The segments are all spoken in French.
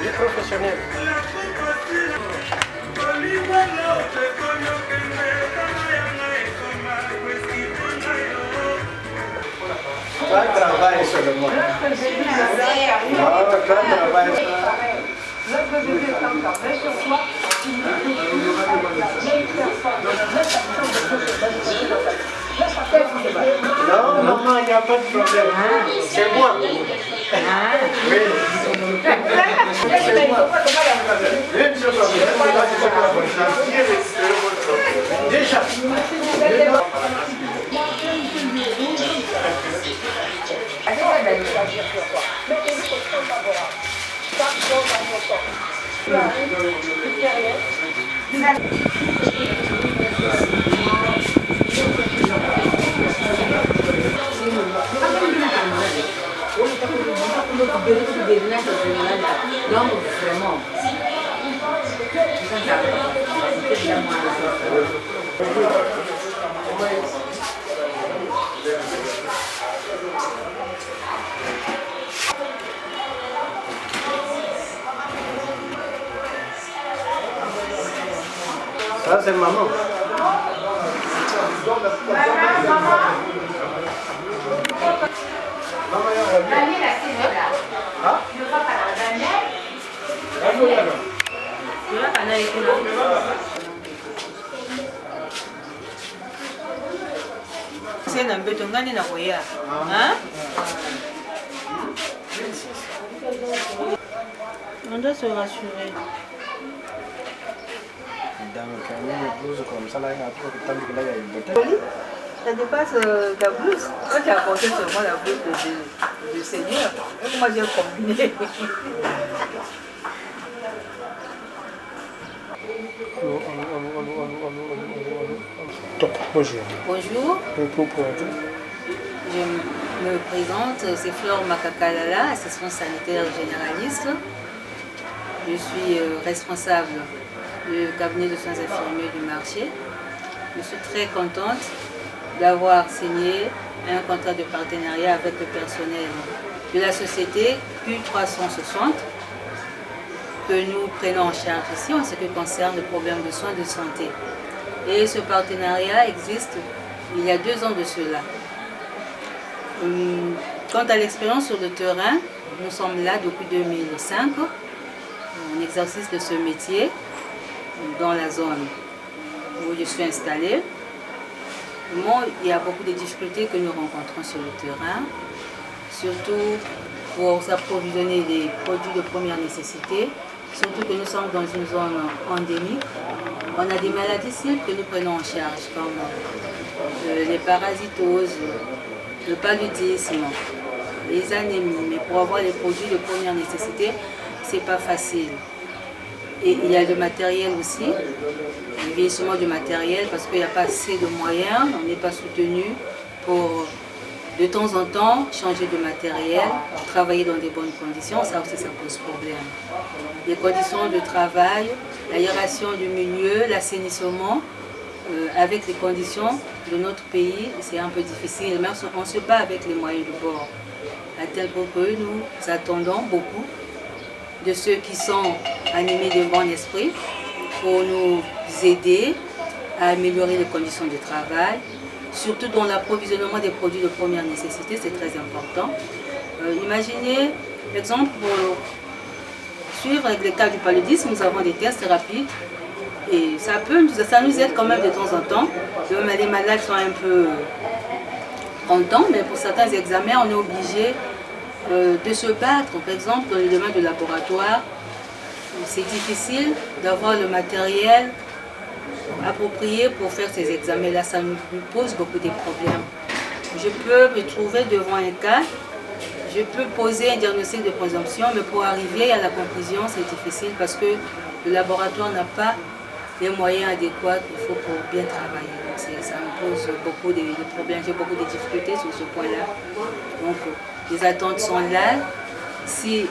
est professionnel. Toi, travaille seulement. Non, toi, travaille non, maman, il n'y a pas de problème. C'est moi. Oui. C'est moi. Déjà. Ça, c'est maman. C'est un peu de gagner la voyage. Hein? On doit se rassurer. Ça dépasse la blouse. Quand tu as apporté seulement la blouse du Seigneur, moi j'ai combiné. Bonjour. Bonjour. Je me présente, c'est Flore Makakalala, assistante sanitaire généraliste. Je suis responsable du cabinet de soins infirmiers du marché. Je suis très contente d'avoir signé un contrat de partenariat avec le personnel de la société Q360 que nous prenons en charge ici en ce qui concerne le problème de soins de santé. Et ce partenariat existe il y a 2 ans de cela. Quant à l'expérience sur le terrain, nous sommes là depuis 2005 en exercice de ce métier dans la zone où je suis installée. Il y a beaucoup de difficultés que nous rencontrons sur le terrain, surtout pour s'approvisionner des produits de première nécessité, surtout que nous sommes dans une zone endémique. On a des maladies simples que nous prenons en charge, comme les parasitoses, le paludisme, les anémies. Mais pour avoir les produits de première nécessité, ce n'est pas facile. Et il y a le matériel aussi, le vieillissement du matériel, parce qu'il n'y a pas assez de moyens, on n'est pas soutenu pour de temps en temps changer de matériel, travailler dans des bonnes conditions, ça aussi ça pose problème. Les conditions de travail, l'aération du milieu, l'assainissement, avec les conditions de notre pays, c'est un peu difficile, mais on se bat avec les moyens du bord, à tel point que nous attendons beaucoup de ceux qui sont animés de bon esprit pour nous aider à améliorer les conditions de travail, surtout dans l'approvisionnement des produits de première nécessité, c'est très important. Imaginez, par exemple, pour suivre avec les cas du paludisme, nous avons des tests rapides et ça nous aide quand même de temps en temps. Les malades sont un peu contents, mais pour certains examens, on est obligé de se battre. Par exemple, dans les domaines de laboratoire, c'est difficile d'avoir le matériel approprié pour faire ces examens-là. Ça nous pose beaucoup de problèmes. Je peux me trouver devant un cas, je peux poser un diagnostic de présomption, mais pour arriver à la conclusion, c'est difficile parce que le laboratoire n'a pas les moyens adéquats qu'il faut pour bien travailler. Donc ça me pose beaucoup de problèmes, j'ai beaucoup de difficultés sur ce point-là. Donc les attentes sont là. Si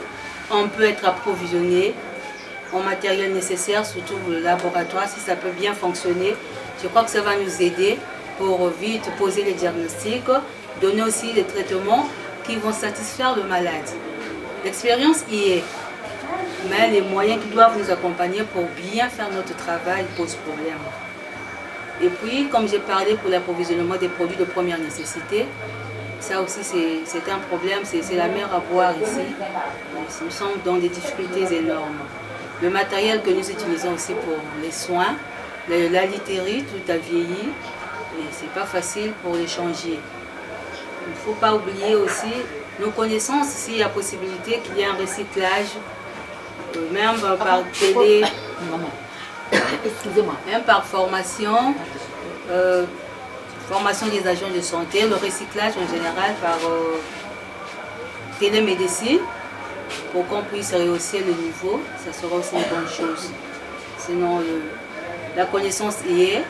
on peut être approvisionné en matériel nécessaire, surtout le laboratoire, si ça peut bien fonctionner, je crois que ça va nous aider pour vite poser les diagnostics, donner aussi des traitements qui vont satisfaire le malade. L'expérience y est. mais les moyens qui doivent nous accompagner pour bien faire notre travail posent problème. Et puis, comme j'ai parlé pour l'approvisionnement des produits de première nécessité, ça aussi c'est un problème, c'est la mer à boire ici. Nous sommes dans des difficultés énormes. Le matériel que nous utilisons aussi pour les soins, la literie, tout a vieilli et c'est pas facile pour les changer. Il ne faut pas oublier aussi nos connaissances, s'il y a possibilité qu'il y ait un recyclage, même par télé, même par formation, formation des agents de santé, le recyclage en général par télémédecine, pour qu'on puisse rehausser le niveau, ça sera aussi une bonne chose. Sinon, la connaissance y est,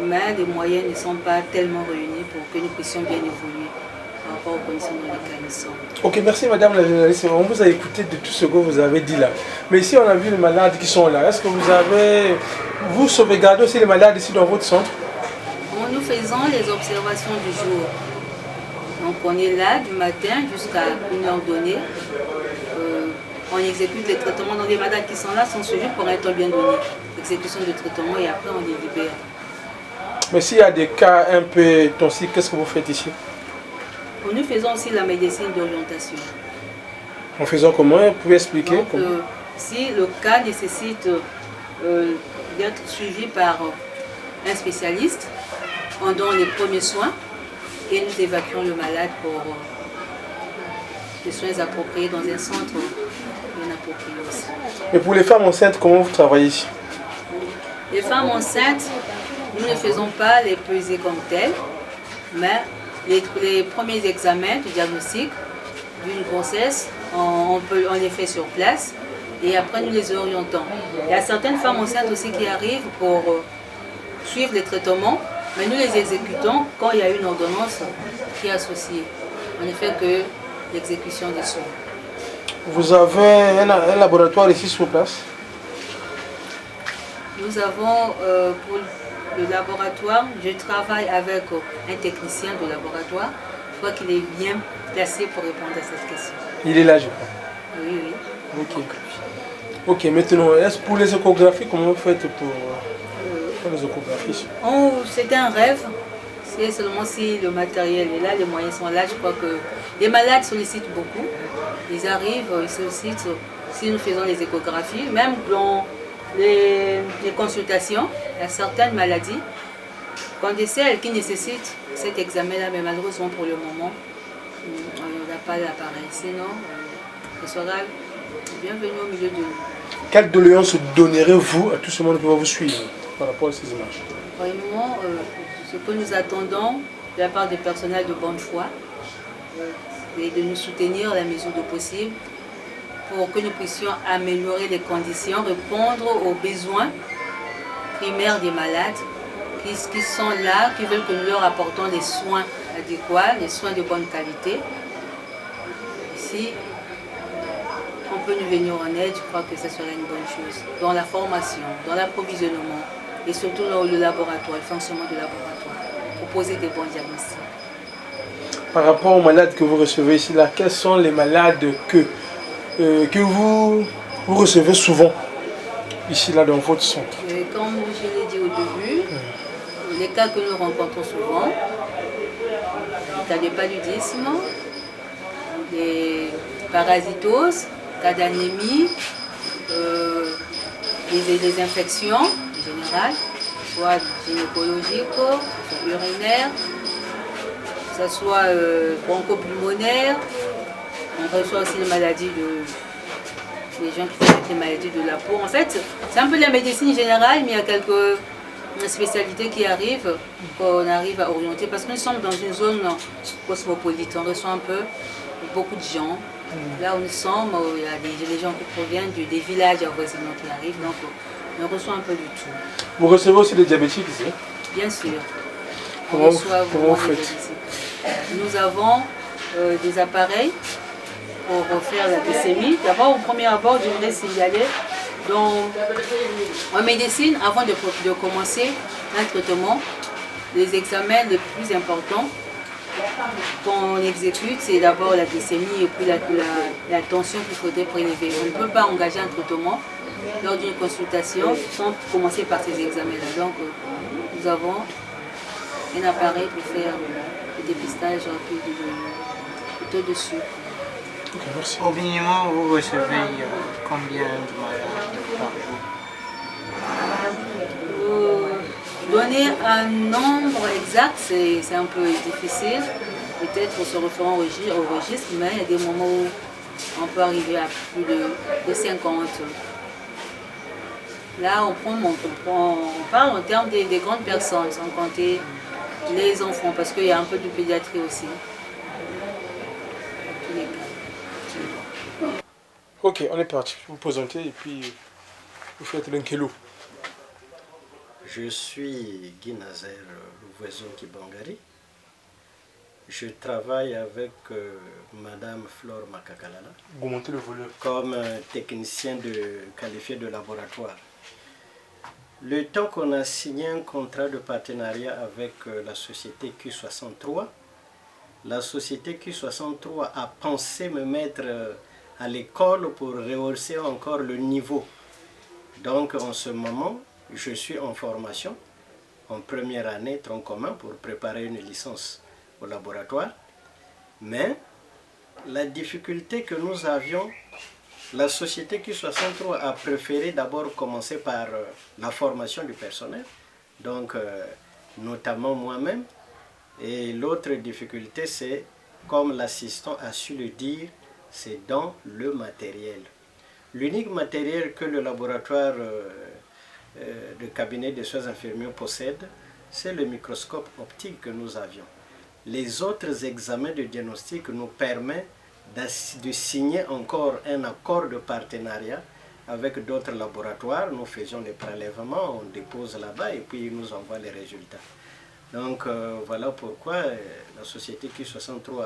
mais les moyens ne sont pas tellement réunis pour que nous puissions bien évoluer par rapport aux conditions dans lesquelles nous sommes. Ok, merci madame la journaliste. On vous a écouté de tout ce que vous avez dit là. Mais ici, on a vu les malades qui sont là. Est-ce que vous sauvegardez aussi les malades ici dans votre centre? Nous faisons les observations du jour. Donc on est là du matin jusqu'à une heure donnée. On exécute les traitements. Donc les malades qui sont là sont suivis pour un temps bien donné. Exécution de traitement et après on les libère. Mais s'il y a des cas un peu toxiques, qu'est-ce que vous faites ici? Nous faisons aussi la médecine d'orientation. En faisant comment? Vous pouvez expliquer? Donc, si le cas nécessite d'être suivi par un spécialiste, on donne les premiers soins et nous évacuons le malade pour des soins appropriés dans un centre bien approprié aussi. Et pour les femmes enceintes, comment vous travaillez ici? Les femmes enceintes, nous ne faisons pas les pesées comme telles, mais les premiers examens de diagnostic d'une grossesse, on les fait sur place et après nous les orientons. Il y a certaines femmes enceintes aussi qui arrivent pour suivre les traitements, mais nous les exécutons quand il y a une ordonnance qui est associée. On ne fait que l'exécution des soins. Vous avez un laboratoire ici sur place? Nous avons pour le laboratoire, je travaille avec un technicien de laboratoire. Je crois qu'il est bien placé pour répondre à cette question. Il est là, je crois. Oui, oui. Ok. Ok, maintenant, est-ce pour les échographies, comment vous faites pour les échographies? C'est un rêve. C'est seulement si le matériel est là, les moyens sont là. Je crois que les malades sollicitent beaucoup. Ils arrivent, ils sollicitent. Si nous faisons les échographies, même dans les consultations, il y a certaines maladies qu'on décèle qui nécessitent cet examen-là, mais malheureusement pour le moment, on n'a pas l'appareil. Sinon, ce sera bienvenue au milieu de nous. Quelle doléance donnerez-vous à tout ce monde qui va vous suivre par rapport à ces images? Vraiment, ce que nous attendons de la part des personnels de bonne foi, c'est de nous soutenir à la mesure du possible pour que nous puissions améliorer les conditions, répondre aux besoins primaires des malades qui sont là, qui veulent que nous leur apportons des soins adéquats, des soins de bonne qualité. Si on peut nous venir en aide, je crois que ce serait une bonne chose. Dans la formation, dans l'approvisionnement et surtout dans le laboratoire, le fonctionnement du laboratoire, pour poser des bons diagnostics. Par rapport aux malades que vous recevez ici, là, quels sont les malades que vous recevez souvent ici là dans votre centre? Comme je l'ai dit au début, les cas que nous rencontrons souvent, les cas de paludisme, des parasitoses, cas d'anémie, des infections en général, soit gynécologiques, soit urinaires, que ce soit bronchopulmonaire. On reçoit aussi les maladies les gens qui font les maladies de la peau. En fait, c'est un peu la médecine générale, mais il y a quelques spécialités qui arrivent, qu'on arrive à orienter, parce que nous sommes dans une zone cosmopolite. On reçoit un peu beaucoup de gens. Là où nous sommes, il y a des gens qui proviennent des villages avoisinants qui arrivent, donc on reçoit un peu du tout. Vous recevez aussi des diabétiques ici? Bien sûr. Comment vous faites? Nous avons des appareils pour faire la glycémie. D'abord, au premier abord, je voudrais signaler en médecine, avant de commencer un traitement, les examens les plus importants Quand on exécute, c'est d'abord la glycémie et puis la tension qu'il faudrait prélever. On ne peut pas engager un traitement lors d'une consultation sans commencer par ces examens-là. Donc, nous avons un appareil pour faire le dépistage rapide du taux de sucre. Ok, merci. Au minimum, vous recevez combien de malades par jour? Donner un nombre exact, c'est un peu difficile, peut-être en se référant au registre, mais il y a des moments où on peut arriver à plus de 50. Là, on parle en termes des grandes personnes, sans compter les enfants, parce qu'il y a un peu de pédiatrie aussi. Dans tous les cas. Ok, on est parti. Vous vous présentez et puis vous faites l'inkelo. Je suis Guy Nazaire Louvoisin Kibangari. Je travaille avec Madame Flore Makakalala Vous montez le volume. comme technicien qualifié de laboratoire. Le temps qu'on a signé un contrat de partenariat avec la société Q63, la société Q63 a pensé me mettre à l'école pour rehausser encore le niveau. Donc en ce moment, je suis en formation, en première année tronc commun pour préparer une licence au laboratoire. Mais la difficulté que nous avions, la société Q63 a préféré d'abord commencer par la formation du personnel, donc notamment moi-même. Et l'autre difficulté, c'est, comme l'assistant a su le dire, c'est dans le matériel. L'unique matériel que le laboratoire de cabinet de soins infirmiers possède, c'est le microscope optique que nous avions. Les autres examens de diagnostic nous permettent de signer encore un accord de partenariat avec d'autres laboratoires. Nous faisons les prélèvements, on dépose là-bas et puis ils nous envoient les résultats. Donc voilà pourquoi la société Q63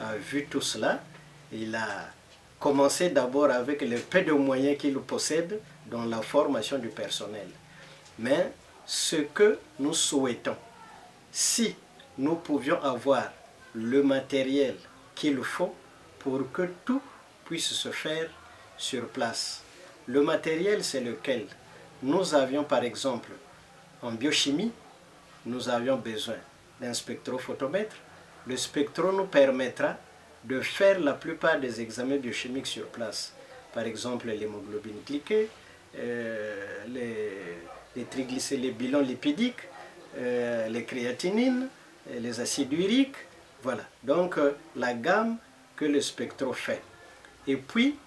a vu tout cela. Il a commencé d'abord avec le peu de moyens qu'il possède dans la formation du personnel. Mais ce que nous souhaitons, si nous pouvions avoir le matériel qu'il faut pour que tout puisse se faire sur place. Le matériel, c'est lequel? Nous avions par exemple, en biochimie, nous avions besoin d'un spectrophotomètre. Le spectro nous permettra de faire la plupart des examens biochimiques sur place. Par exemple, l'hémoglobine glyquée, les triglycérides, les bilans lipidiques, les créatinines, les acides uriques. Voilà, donc la gamme que le spectro fait. Et puis,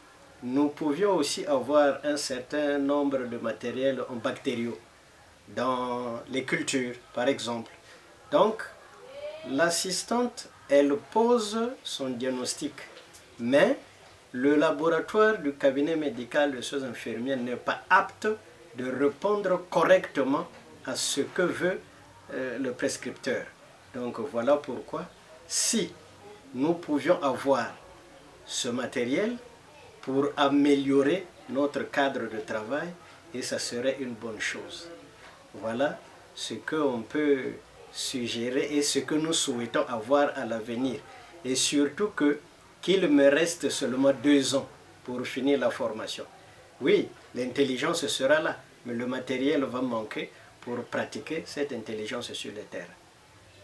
nous pouvions aussi avoir un certain nombre de matériels en bactériaux, dans les cultures, par exemple. Donc, l'assistante, elle pose son diagnostic, mais le laboratoire du cabinet médical de soins infirmiers n'est pas apte de répondre correctement à ce que veut le prescripteur. Donc voilà pourquoi, si nous pouvions avoir ce matériel pour améliorer notre cadre de travail, et ça serait une bonne chose. Voilà ce qu'on peut suggérer et ce que nous souhaitons avoir à l'avenir. Et surtout qu'il me reste seulement 2 ans pour finir la formation. Oui, l'intelligence sera là, mais le matériel va manquer pour pratiquer cette intelligence sur le terrain.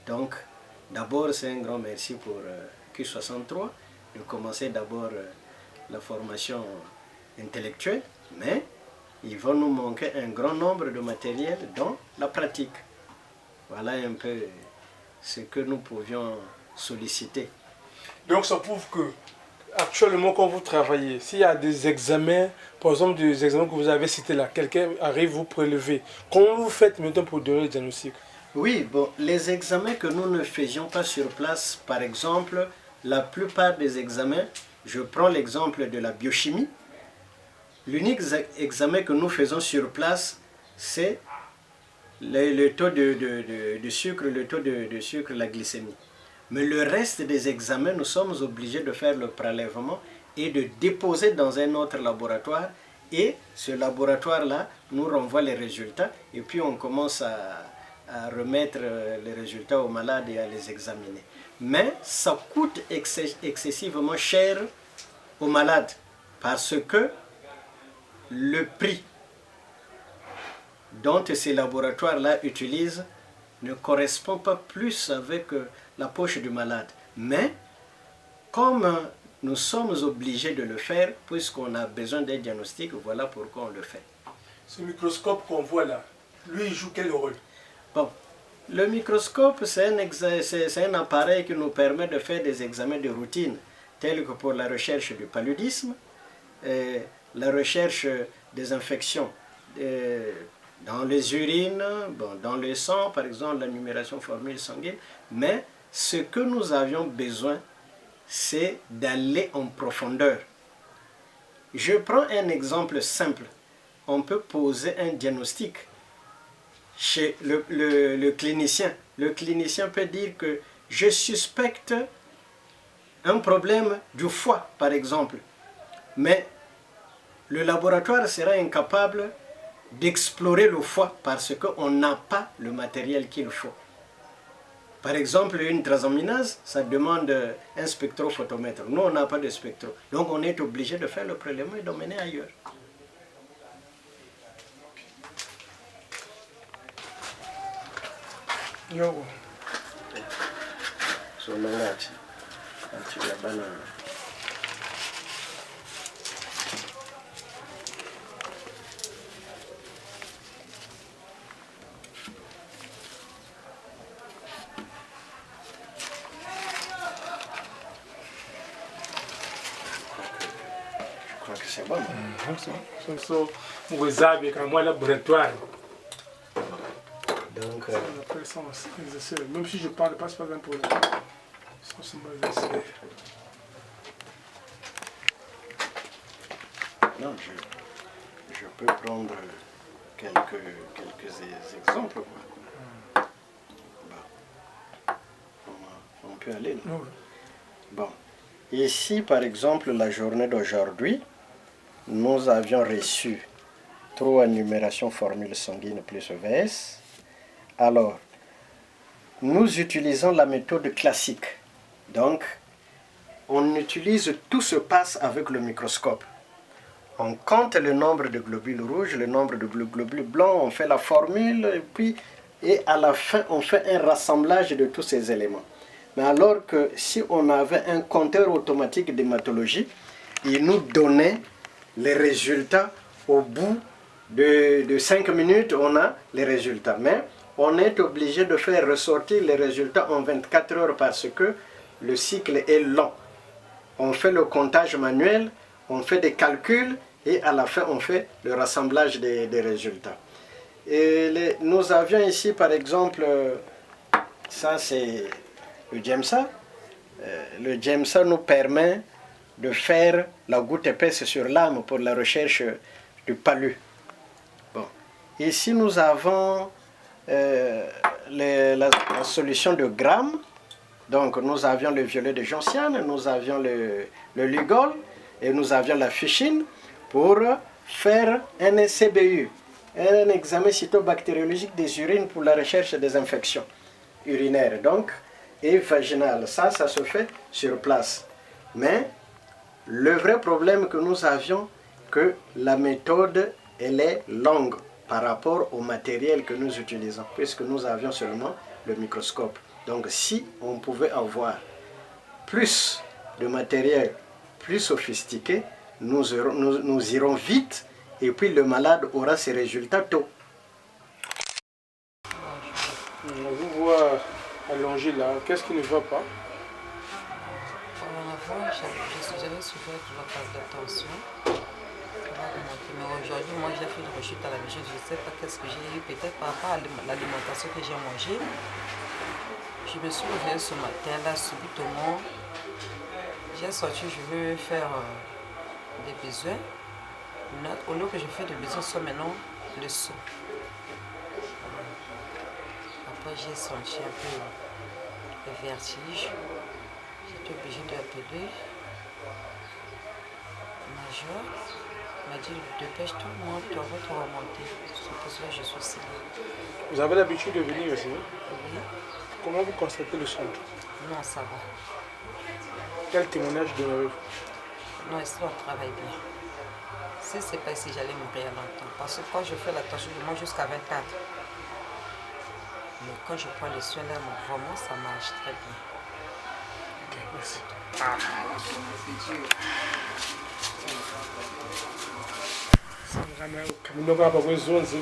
Donc, d'abord, c'est un grand merci pour Q63 de commencer d'abord la formation intellectuelle, mais il va nous manquer un grand nombre de matériel dans la pratique. Voilà un peu ce que nous pouvions solliciter. Donc ça prouve que actuellement quand vous travaillez, s'il y a des examens, par exemple des examens que vous avez cités là, quelqu'un arrive vous prélever, comment vous faites maintenant pour donner le diagnostic? Oui, bon, les examens que nous ne faisions pas sur place, par exemple, la plupart des examens, je prends l'exemple de la biochimie, l'unique examen que nous faisons sur place, c'est le taux de sucre, le taux de sucre, la glycémie. Mais le reste des examens, nous sommes obligés de faire le prélèvement et de déposer dans un autre laboratoire. Et ce laboratoire-là nous renvoie les résultats et puis on commence à remettre les résultats aux malades et à les examiner. mais ça coûte excessivement cher aux malades parce que le prix dont ces laboratoires-là utilisent ne correspond pas plus avec la poche du malade. Mais comme nous sommes obligés de le faire, puisqu'on a besoin d'un diagnostic, voilà pourquoi on le fait. Ce microscope qu'on voit là, lui, il joue quel rôle? Bon, le microscope, c'est un appareil qui nous permet de faire des examens de routine, tels que pour la recherche du paludisme, la recherche des infections dans les urines, bon, dans le sang, par exemple, la numération formule sanguine. Mais ce que nous avions besoin, c'est d'aller en profondeur. Je prends un exemple simple. On peut poser un diagnostic chez le clinicien. Le clinicien peut dire que je suspecte un problème du foie, par exemple. Mais le laboratoire sera incapable d'explorer le foie parce qu'on n'a pas le matériel qu'il faut. Par exemple, une transaminase, ça demande un spectrophotomètre. Nous, on n'a pas de spectro. Donc, on est obligé de faire le prélèvement et d'emmener ailleurs. Yo. Je crois que c'est bon. So, vous avez quand même un laboratoire. Donc, On appelle ça un essai. Même si je ne parle pas, ce n'est pas un problème. Ça, c'est un essai. non, je peux prendre quelques exemples. Quoi. Bon. On peut aller. Non? Oui. Bon. Ici, par exemple, la journée d'aujourd'hui, nous avions reçu 3 numérations formules sanguines plus EVS. Alors, nous utilisons la méthode classique. Donc, on utilise, tout se passe avec le microscope. On compte le nombre de globules rouges, le nombre de globules blancs, on fait la formule, et à la fin, on fait un rassemblage de tous ces éléments. Mais alors que si on avait un compteur automatique d'hématologie, il nous donnait les résultats au bout de 5 minutes, on a les résultats. Mais on est obligé de faire ressortir les résultats en 24 heures parce que le cycle est long. On fait le comptage manuel, on fait des calculs et à la fin on fait le rassemblage des résultats. Et nous avions ici par exemple, ça c'est le JEMSA. Le JEMSA nous permet de faire la goutte épaisse sur l'âme pour la recherche du palu. Bon. Ici nous avons la solution de Gram. Donc nous avions le violet de gentiane, nous avions le Lugol et nous avions la fichine pour faire un CBU, un examen cytobactériologique des urines pour la recherche des infections urinaires donc, et vaginales. Ça se fait sur place. Mais le vrai problème que nous avions, que la méthode elle est longue par rapport au matériel que nous utilisons, puisque nous avions seulement le microscope. Donc si on pouvait avoir plus de matériel plus sophistiqué, nous irons vite et puis le malade aura ses résultats tôt. On vous voit allongé là, qu'est-ce qui ne va pas? Avant, j'avais souffert de la phase de tension. Mais aujourd'hui, moi j'ai fait une rechute à la maison, je ne sais pas qu'est-ce que j'ai eu, peut-être par rapport à l'alimentation que j'ai mangée. Je me suis réveillée ce matin, là, subitement, j'ai sorti, je veux faire des besoins. Au lieu que je fais des besoins, c'est maintenant le saut. Après, j'ai senti un peu le vertige. J'étais obligée d'appeler. jour. Il m'a dit, dépêche-toi, monte, toi, votre remonter. C'est pour cela que je suis ici. Vous avez l'habitude de venir ici? Oui. Comment vous constatez le centre? Non, ça va. Quel témoignage donnez-vous? Non, ici, on travaille bien. Si c'est pas ici, j'allais mourir longtemps. Parce que quand je fais la tâche, je mange jusqu'à 24. Mais quand je prends les soins là, vraiment, ça marche très bien. Ok, merci. Caminho para alguns 11